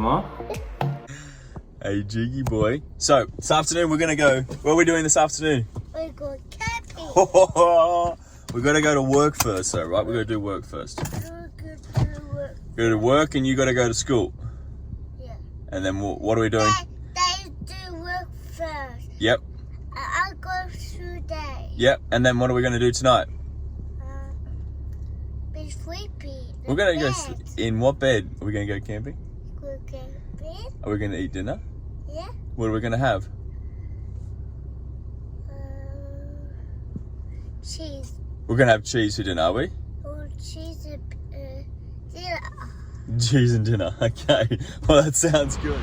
them off. Hey, Jiggy boy. So, this afternoon we're going to go... What are we doing this afternoon? We're going camping. We've got to go to work first, though, right? We've got to do work first. We're going to work. Go to work and you got to go to school. Yeah. And then what are we doing? They do work first. Yep. I'll go through day. Yep. And then what are we going to do tonight? Be sleepy. We're going to go... In what bed? Are we going to go camping? Go camping. Are we going to eat dinner? Yeah. What are we going to have? Cheese. We're going to have cheese for dinner, are we? Or cheese and dinner. Cheese and dinner. Okay. Well, that sounds good.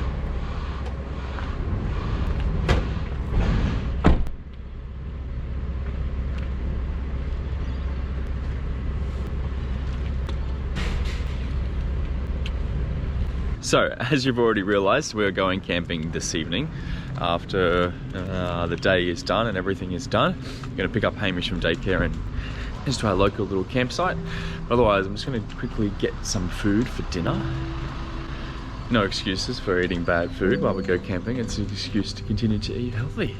So, as you've already realised, we're going camping this evening after the day is done and everything is done. I'm going to pick up Hamish from daycare and head to our local little campsite. Otherwise, I'm just going to quickly get some food for dinner. No excuses for eating bad food while we go camping. It's an excuse to continue to eat healthy.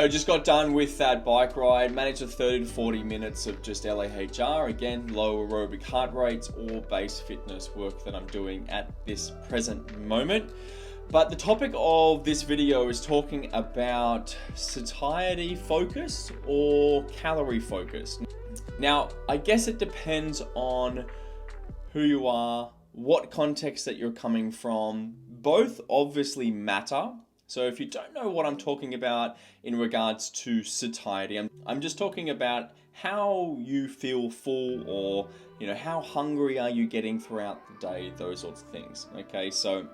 Just got done with that bike ride, managed a 30 to 40 minutes of just LAHR, again, low aerobic heart rates or base fitness work that I'm doing at this present moment. But the topic of this video is talking about satiety focus or calorie focus. Now, I guess it depends on who you are, what context that you're coming from. Both obviously matter. So if you don't know what I'm talking about in regards to satiety, I'm just talking about how you feel full or, how hungry are you getting throughout the day, those sorts of things. Okay, so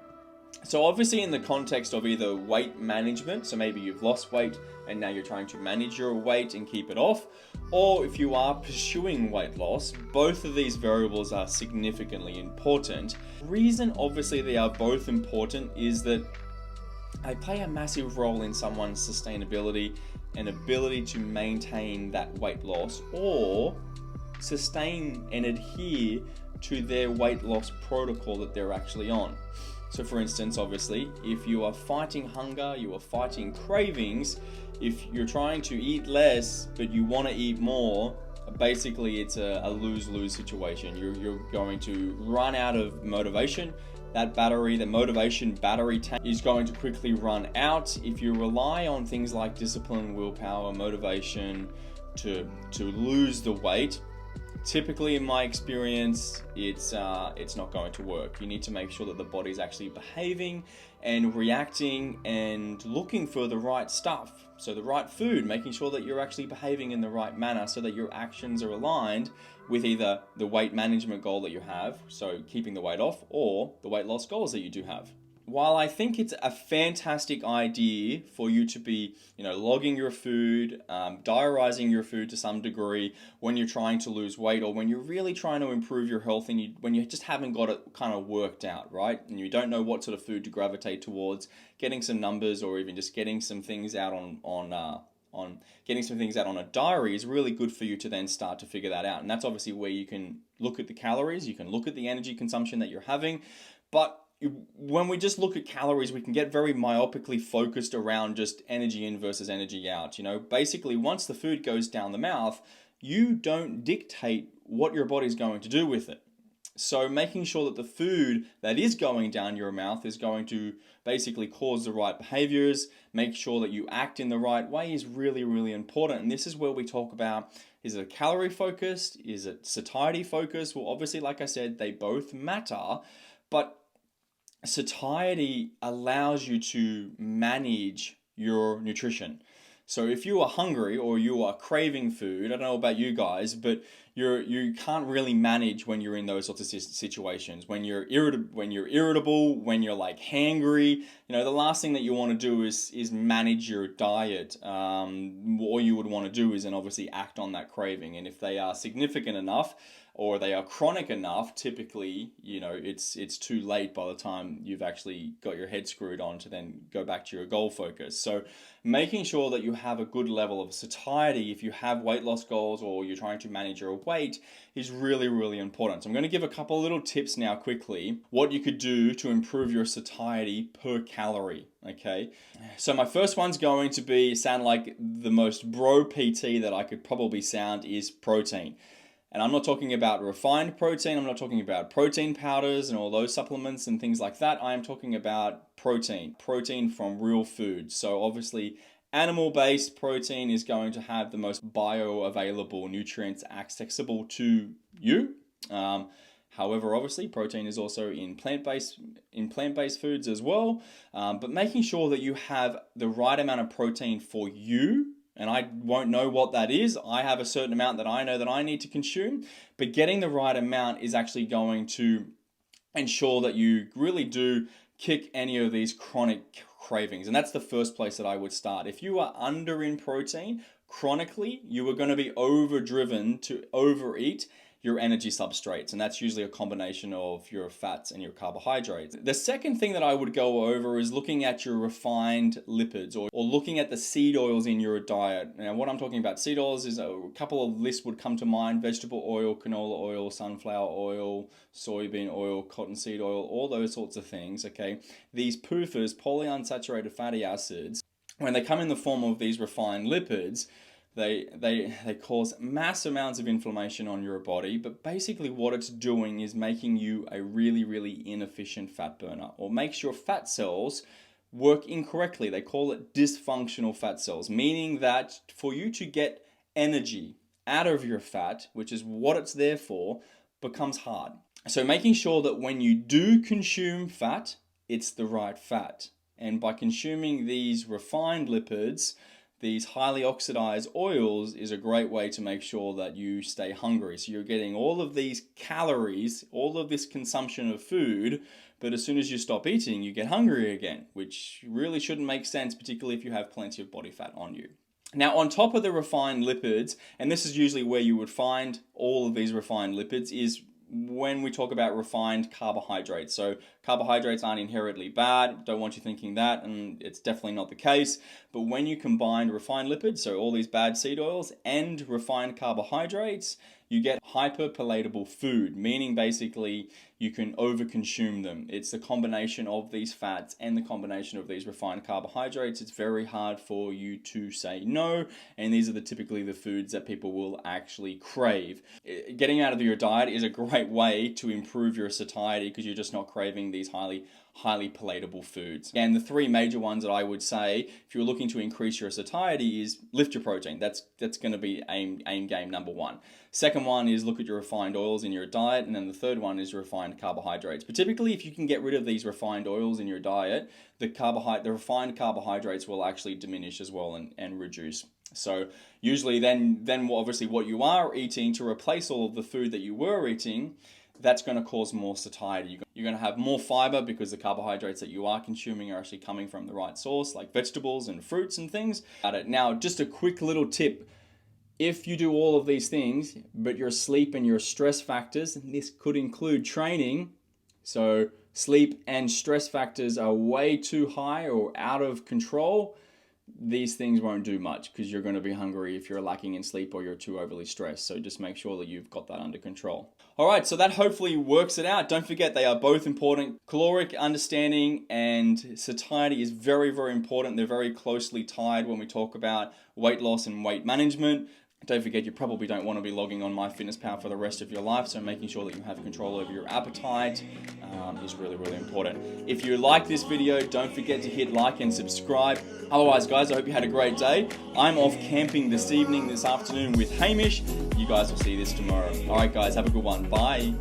obviously in the context of either weight management, so maybe you've lost weight and now you're trying to manage your weight and keep it off, or if you are pursuing weight loss, both of these variables are significantly important. The reason obviously they are both important is that they play a massive role in someone's sustainability and ability to maintain that weight loss or sustain and adhere to their weight loss protocol that they're actually on. So for instance, obviously, if you are fighting hunger, you are fighting cravings, if you're trying to eat less but you want to eat more, basically it's a lose-lose situation. You're going to run out of motivation. The motivation battery tank is going to quickly run out. If you rely on things like discipline, willpower, motivation to lose the weight, typically in my experience, it's not going to work. You need to make sure that the body's actually behaving and reacting and looking for the right stuff. So the right food, making sure that you're actually behaving in the right manner so that your actions are aligned with either the weight management goal that you have, so keeping the weight off, or the weight loss goals that you do have. While I think it's a fantastic idea for you to be, logging your food, diarizing your food to some degree when you're trying to lose weight or when you're really trying to improve your health and when you just haven't got it kind of worked out, right? And you don't know what sort of food to gravitate towards, getting some numbers or even just getting some things out on getting some things out on a diary is really good for you to then start to figure that out. And that's obviously where you can look at the calories, you can look at the energy consumption that you're having, but when we just look at calories, we can get very myopically focused around just energy in versus energy out. Basically, once the food goes down the mouth, you don't dictate what your body's going to do with it. So making sure that the food that is going down your mouth is going to basically cause the right behaviors, make sure that you act in the right way is really, really important. And this is where we talk about, is it calorie focused? Is it satiety focused? Well, obviously, like I said, they both matter, but satiety allows you to manage your nutrition. So if you are hungry or you are craving food, I don't know about you guys, but you can't really manage when you're in those sorts of situations. When you're irritable, when you're like hangry, the last thing that you want to do is manage your diet. All you would want to do is then obviously act on that craving, and if they are significant enough or they are chronic enough, typically, it's too late by the time you've actually got your head screwed on to then go back to your goal focus. So making sure that you have a good level of satiety if you have weight loss goals or you're trying to manage your weight is really, really important. So I'm going to give a couple little tips now quickly, what you could do to improve your satiety per calorie. Okay, so my first one's going to sound like the most bro PT that I could probably sound is protein. And I'm not talking about refined protein, I'm not talking about protein powders and all those supplements and things like that. I am talking about protein from real food. So obviously animal-based protein is going to have the most bioavailable nutrients accessible to you. However, obviously, protein is also in plant-based foods as well. But making sure that you have the right amount of protein for you, and I won't know what that is. I have a certain amount that I know that I need to consume, but getting the right amount is actually going to ensure that you really do kick any of these chronic cravings. And that's the first place that I would start. If you are under in protein chronically, you are going to be overdriven to overeat your energy substrates, and that's usually a combination of your fats and your carbohydrates. The second thing that I would go over is looking at your refined lipids or looking at the seed oils in your diet. Now, what I'm talking about seed oils is a couple of lists would come to mind: vegetable oil, canola oil, sunflower oil, soybean oil, cottonseed oil, all those sorts of things, okay? These PUFAs, polyunsaturated fatty acids, when they come in the form of these refined lipids, they cause mass amounts of inflammation on your body, but basically what it's doing is making you a really, really inefficient fat burner, or makes your fat cells work incorrectly. They call it dysfunctional fat cells, meaning that for you to get energy out of your fat, which is what it's there for, becomes hard. So making sure that when you do consume fat, it's the right fat. And by consuming these refined lipids, these highly oxidized oils, is a great way to make sure that you stay hungry. So you're getting all of these calories, all of this consumption of food, but as soon as you stop eating, you get hungry again, which really shouldn't make sense, particularly if you have plenty of body fat on you. Now, on top of the refined lipids, and this is usually where you would find all of these refined lipids, is when we talk about refined carbohydrates. So carbohydrates aren't inherently bad, don't want you thinking that, and it's definitely not the case. But when you combine refined lipids, so all these bad seed oils, and refined carbohydrates, you get hyperpalatable food, meaning basically you can overconsume them. It's the combination of these fats and the combination of these refined carbohydrates. It's very hard for you to say no, and these are typically the foods that people will actually crave. Getting out of your diet is a great way to improve your satiety because you're just not craving these highly palatable foods. And the three major ones that I would say, if you're looking to increase your satiety, is lift your protein. That's going to be aim game number one. Second one is look at your refined oils in your diet, and then the third one is refined carbohydrates. But typically, if you can get rid of these refined oils in your diet, the refined carbohydrates will actually diminish as well and reduce. So usually then obviously what you are eating to replace all of the food that you were eating, that's going to cause more satiety. You're going to have more fiber because the carbohydrates that you are consuming are actually coming from the right source, like vegetables and fruits and things. Now, just a quick little tip. If you do all of these things, but your sleep and your stress factors, and this could include training, so sleep and stress factors are way too high or out of control, these things won't do much because you're going to be hungry if you're lacking in sleep or you're too overly stressed. So just make sure that you've got that under control. All right, so that hopefully works it out. Don't forget, they are both important. Caloric understanding and satiety is very, very important. They're very closely tied when we talk about weight loss and weight management. Don't forget, you probably don't want to be logging on MyFitnessPal for the rest of your life, so making sure that you have control over your appetite is really, really important. If you like this video, don't forget to hit like and subscribe. Otherwise, guys, I hope you had a great day. I'm off camping this afternoon with Hamish. You guys will see this tomorrow. All right, guys, have a good one. Bye.